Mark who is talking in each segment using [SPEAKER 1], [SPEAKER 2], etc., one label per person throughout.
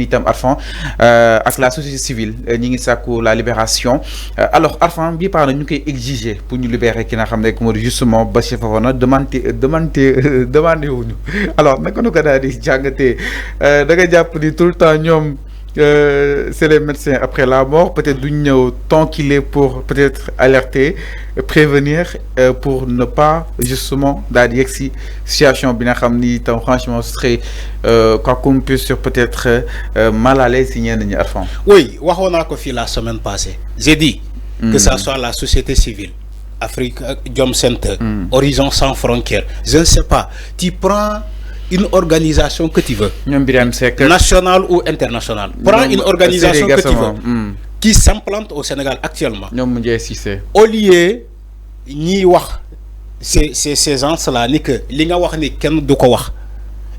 [SPEAKER 1] itam Arfan ak la société civile ñi ngi sàkku la libération alors Arfan bii par na ñu koy exiger pour ñu libérer ki nga xam ne moo di justement Bassirou Fofana demandé wuñu alors naka nu ko daal di jàngatee da nga jàpp ni tout le temps ñoom c'est les médecins après la mort peut-être duñ ñëw tant qu'il est pour peut-être alerter prévenir pour ne pas justement daal di yegg si situation bi nga xam ni itam franchement ce serait quoi qu'on puisse sur peut-être mal à l'aise si ñenn ñi Arfan.
[SPEAKER 2] Oui, waxoon naa ko fii la semaine passée. J'ai dit que ça soit la société civile, Afrique Jom Center, Horizon Sans Frontières, je ne sais pas, tu prends une organisation que tu veux, nationale ou internationale. Prends une organisation que tu veux, qui s'implante au Sénégal actuellement. Au lieu ñi wax ces gens-là ni que li nga wax ni kenn du ko wax,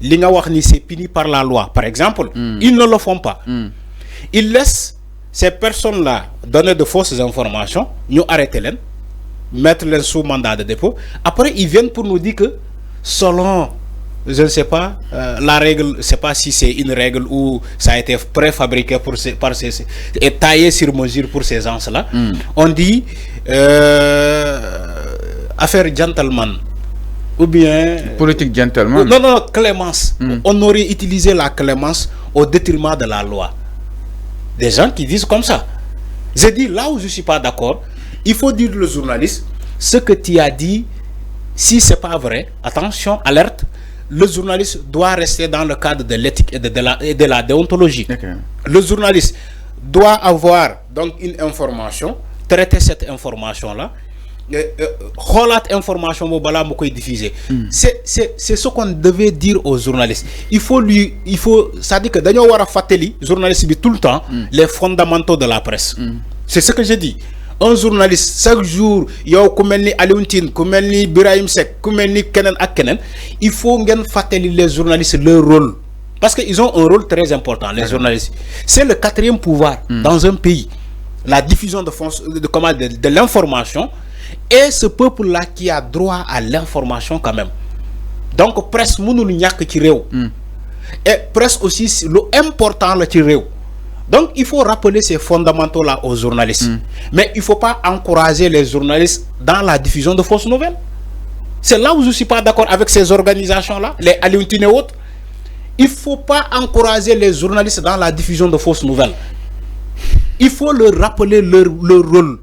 [SPEAKER 2] li nga wax ni c'est puni par la loi, par exemple, ils ne le font pas. Ils laissent ces personnes-là donner de fausses informations, nous arrêter les, mettre les sous mandat de dépôt. Après, ils viennent pour nous dire que selon, je ne sais pas, la règle, je ne sais pas si c'est une règle ou ça a été préfabriqué et taillé sur mesure pour ces gens-là. On dit affaire gentleman ou bien
[SPEAKER 1] politique gentleman.
[SPEAKER 2] Non, clémence. On aurait utilisé la clémence au détriment de la loi. Des gens qui disent comme ça. J'ai dit là où je ne suis pas d'accord, il faut dire le journaliste ce que tu as dit. Si ce n'est pas vrai, attention, alerte, le journaliste doit rester dans le cadre de l'éthique et de la déontologie. Okay. Le journaliste doit avoir donc une information, traiter cette information-là, information diffuser. C'est ce qu'on devait dire aux journalistes. Ça dit que d'ailleurs on fateli journaliste tout le temps les fondamentaux de la presse. C'est ce que j'ai dit. Un journaliste chaque jour yow ku melni Alioune ku melni Birahim Seck ku melni kenen ak kenen, il faut ngeen fateli les journalistes leur rôle parce que ils ont un rôle très important les journalistes. C'est le quatrième pouvoir dans un pays. La diffusion de l'information. Et ce peuple-là qui a droit à l'information quand même. Donc, presse, mënul ñak ci réew. Et presse aussi, l'important là ci réew. Donc, il faut rappeler ces fondamentaux-là aux journalistes. Mais il ne faut pas encourager les journalistes dans la diffusion de fausses nouvelles. C'est là où je ne suis pas d'accord avec ces organisations-là, les Alioune et autres. Il ne faut pas encourager les journalistes dans la diffusion de fausses nouvelles. Il faut leur rappeler leur rôle,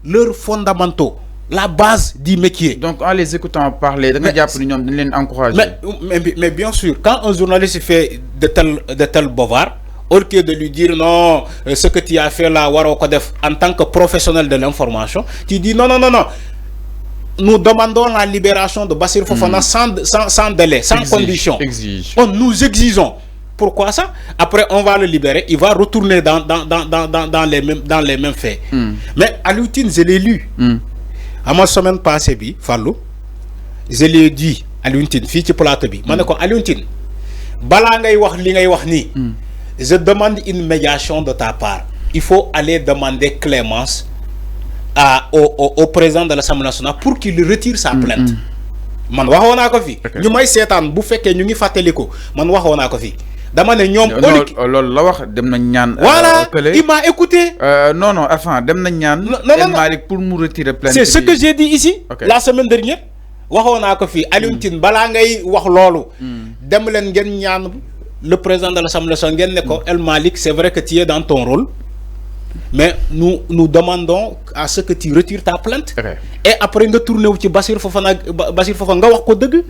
[SPEAKER 2] leurs fondamentaux. La base du métier. Donc en les écoutant parler, mais bien sûr, quand un journaliste fait de tel bovard, au lieu de lui dire non, ce que tu as fait là, en tant que professionnel de l'information, tu dis non. Nous demandons la libération de Bassirou Fofana sans délai, sans condition. Nous exigeons. Pourquoi ça? Après, on va le libérer, il va retourner dans les mêmes faits. Mais à l'outil, je l'ai lu. À ma semaine passée, Fallou, je lui ai dit à l'Untine, fille plateau bi, manako à l'Untine, bala ngay wax li ngay wax ni, je demande une médiation de ta part. Il faut aller demander clémence au président de l'Assemblée nationale pour qu'il retire sa plainte. Man waxoon naa ko fi. ñu may seetaan bu fekkee ñu ngi fàttaliko man waxoon naa ko fi. Dama ne ñoom
[SPEAKER 1] loolu la wax dem na ñaan.
[SPEAKER 2] Voilà, il m'a écouté.
[SPEAKER 1] Non, enfin, dem na ñaan. Malik pour mu retirer plainte.
[SPEAKER 2] C'est ce que j'ai dit ici, la semaine dernière. Waxoon naa ko fi Alioune Tine balaa ngay wax loolu. Dem leen ngeen ñaan le président de l'Assemblée nationale ngeen ne ko El Malik, c'est vrai que tu es dans ton rôle. Mais nous demandons à ce que tu retires ta plainte. Et après, nous tournons sur Bassirou Fofana nga wax ko deug.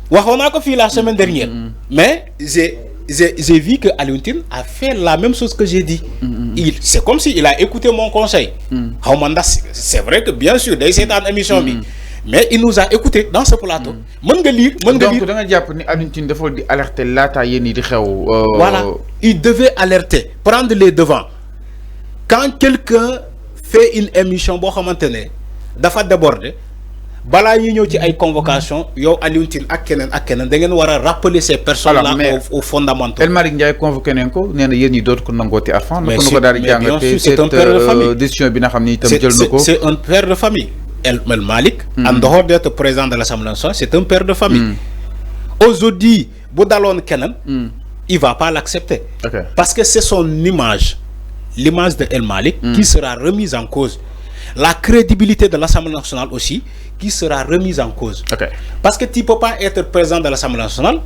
[SPEAKER 2] Waxoon naa ko fi la semaine dernière. Mais j'ai vu que Alioune Tine a fait la même chose que j'ai dit. C'est comme s'il a écouté mon conseil. C'est vrai que bien sûr, c'est une émission. Mais il nous a écouté dans ce plateau. Donc, voilà, il devait alerter, prendre les devants. Quand quelqu'un fait une émission, dafa déborder, bala ñu ñëw ci ay convocation yow Alioune Tine ak keneen da ngeen war a rappeler ces personnes là aux fondamentaux.
[SPEAKER 1] El Malick Ndiaye convoqué nañ ko nee na yéen ñi dootu ko nangooti Arfan.
[SPEAKER 2] Mais c'est un père de famille.
[SPEAKER 1] Décision bi nga xam ni itam jël na ko.
[SPEAKER 2] C'est un père de famille. El Malick, en dehors d'être président de l'Assemblée nationale, c'est un père de famille. Aujourd'hui bu daloon keneen il va pas l'accepter.
[SPEAKER 1] Okay.
[SPEAKER 2] Parce que c'est son image, l'image de El Malik, qui sera remise en cause. La crédibilité de l'Assemblée nationale aussi, qui sera remise en cause.
[SPEAKER 1] Okay.
[SPEAKER 2] Parce que tu ne peux pas être président de l'Assemblée nationale,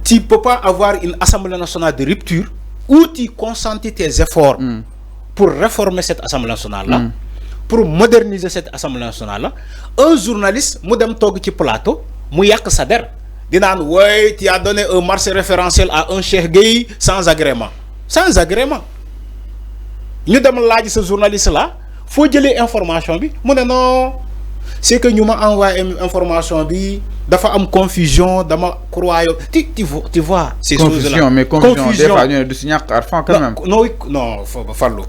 [SPEAKER 2] tu ne peux pas avoir une Assemblée nationale de rupture où tu consentis tes efforts pour réformer cette Assemblée nationale-là, pour moderniser cette Assemblée nationale-là. Un journaliste, Moudem Tog qui plateau, Mouyak Sader, dit ouais, tu as donné un marché référentiel à un Cheikh Gueye sans agrément. Sans agrément. Nous demandons là, ce journaliste-là, il faut dire l'information. Non, c'est que nous m'avons envoyé information, dafa am confusion, dama croyais. Tu vois ces choses-là.
[SPEAKER 1] Mais confusion, des fois, quand même.
[SPEAKER 2] Non, fallo.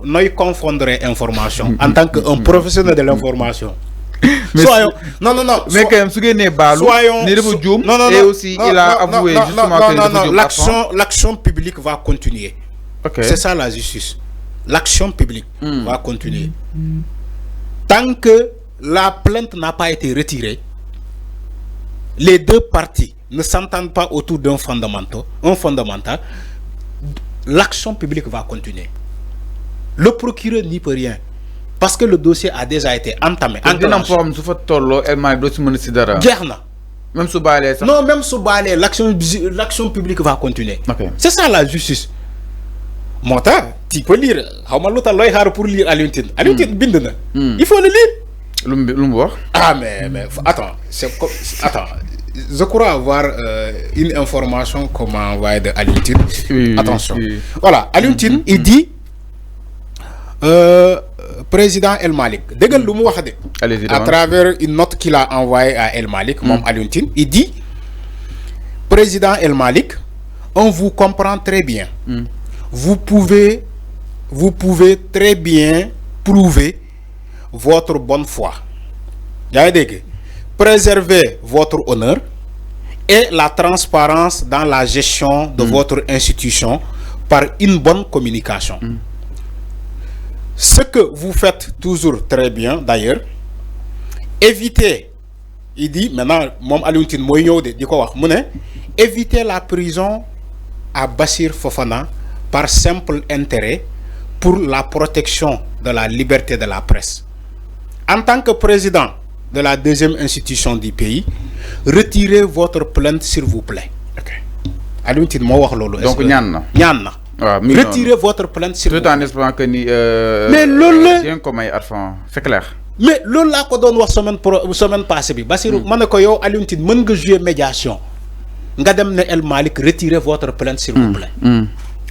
[SPEAKER 2] Nous confondrons information en tant qu'un professionnel de l'information. Soyons, non.
[SPEAKER 1] Mais quand même, ce qui n'est pas
[SPEAKER 2] soyons,
[SPEAKER 1] et aussi il a avoué justement
[SPEAKER 2] que l'action publique va continuer.
[SPEAKER 1] Okay.
[SPEAKER 2] C'est ça la justice. L'action publique va continuer. Tant que la plainte n'a pas été retirée, les deux parties ne s'entendent pas autour d'un fondamental, l'action publique va continuer. Le procureur n'y peut rien. Parce que le dossier a déjà été entamé.
[SPEAKER 1] Même
[SPEAKER 2] sous balai, l'action publique va continuer.
[SPEAKER 1] Okay.
[SPEAKER 2] C'est ça la justice. Mota, tu peux lire. Pour lire Alioune Bindena. Il faut le lire. Ah, mais attends, attends. Je crois avoir une information qu'on m'a envoyée de Alioune.
[SPEAKER 1] Oui,
[SPEAKER 2] attention.
[SPEAKER 1] Oui.
[SPEAKER 2] Voilà, Alioune, il dit président El Malik. À travers une note qu'il a envoyée à El Malik, mon Alioune, il dit président El Malik, on vous comprend très bien. Vous pouvez très bien prouver votre bonne foi. Préserver votre honneur et la transparence dans la gestion de votre institution par une bonne communication. Ce que vous faites toujours très bien d'ailleurs, évitez, il dit maintenant, évitez la prison à Bassir Fofana par simple intérêt pour la protection de la liberté de la presse. En tant que président de la deuxième institution du pays, retirez votre plainte s'il vous plaît.
[SPEAKER 1] Donc,
[SPEAKER 2] retirez votre plainte s'il vous plaît.
[SPEAKER 1] Tout en espérant que
[SPEAKER 2] mais
[SPEAKER 1] c'est clair.
[SPEAKER 2] Mais là qu'on donne semaine passée, Bassirou, Alioune jouer médiation. El Malik, retirez votre plainte s'il vous plaît.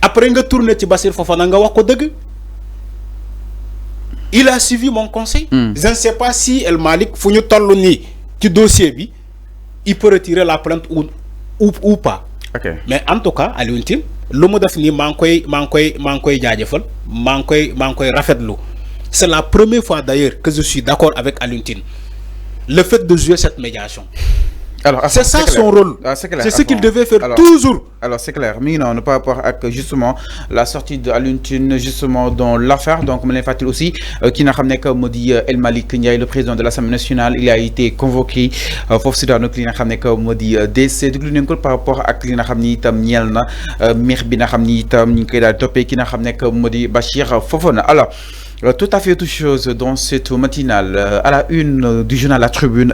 [SPEAKER 2] Après nga tourner ci Bassir Fofana nga wax ko deug. Il a suivi mon conseil. Je ne sais pas si El Malik fuñu tollu ni ci dossier bi, il peut retirer la plainte ou pas.
[SPEAKER 1] Okay.
[SPEAKER 2] Mais en tout cas, Alioune Tine, lu mu def ni mang koy jajeufal, mang koy rafetlu. C'est la première fois d'ailleurs que je suis d'accord avec Alioune Tine. Le fait de jouer cette médiation.
[SPEAKER 1] Alors,
[SPEAKER 2] c'est ça son rôle. C'est ce qu'il devait faire toujours.
[SPEAKER 1] Alors, c'est clair. Mais non, pas rapport avec justement la sortie de Alioune Tine, justement dans l'affaire. Donc, me l'infantile aussi, qui n'a ramené comme dit El Malik Ndiaye, le président de l'Assemblée nationale, il a été convoqué. Force dans le client ramené comme dit DC. Par rapport à client ramené tam Nielna, Mirbina ramené tam Nikeda Topé, qui n'a ramené comme dit Bachir Fofana. Alors, tout à fait autre chose dans cette matinale. À la une du journal La Tribune,